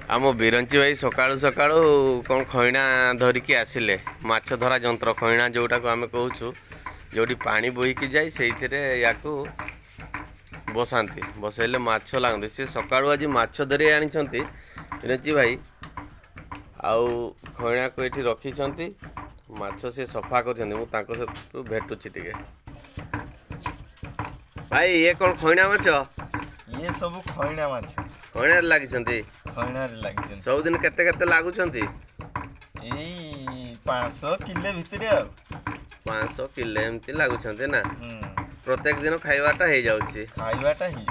आम बिरंची भाई सकाळू सकाळू कौन खैना धरिकी आसिले माछ धरा जंत्र खैना जोटा को आम कहूँ जो पानी बोहीकी जाए से या बसाती बसैले माछ लगते सी सकाळू आज माछ धरी आनी बिरंची भाई आउ खैना को ये रखी माछ से सफा कर भेटुची टे भाई ये कौन खैना माछ ये सब खैना माछ खैना लगी खैना लगी सब दिन केते लगुच 500 किले भितर 500 किले एमती लगुच ना प्रत्येक दिन खाइबाटा हो जाउची खाइबाटा ही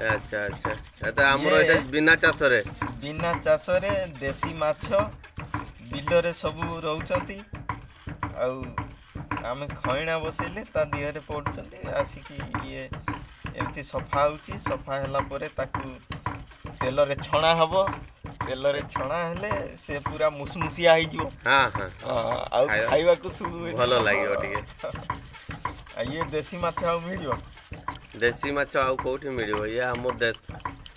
अच्छा अच्छा तो हमरो एटा बिना चाष रे देसी माछ बिल रे सब रहउचंती आउ आमे खैना बसैले ता दिहरे पडुचंती आसिकी ये एमती सफा होची सफा हला परे ताकू तेल रे छणा हबो तेल रे छणा हेले से पूरा मुसमुसिया हो जिवो हां हां आउ खाइबा को भलो लागियो टिके आ ये देसी माछ आउ मिलियो देसी माछ आउ कोठी मिलियो ये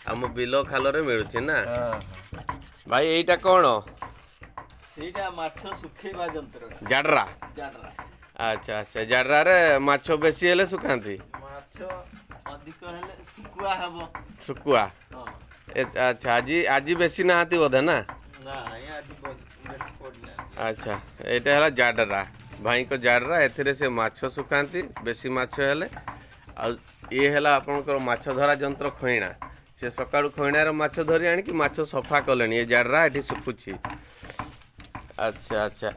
हम बिलो खालो रे मिलुची ना भाई एटा कोन सेटा माछ सुखेबा जंत्र जाडरा अच्छा अच्छा जाडरा रे माछ बेसी हेले सुखांती माछ अधिक हेले सुकुआ हबो सुकुआ अच्छा आज बेसी नहाती बोधे ना बेसी पड़ना अच्छा यहाँ है जाडरा भाई को जाडरा एथिरे से माछ सुखाती बेसी माछ हेले आ ये है आपनकर माछ धरा जंत्र खैना से सकाळु खैनार माछ धरी आनिकी माछ सफा कले ये जाडरा ये सुखुची अच्छा अच्छा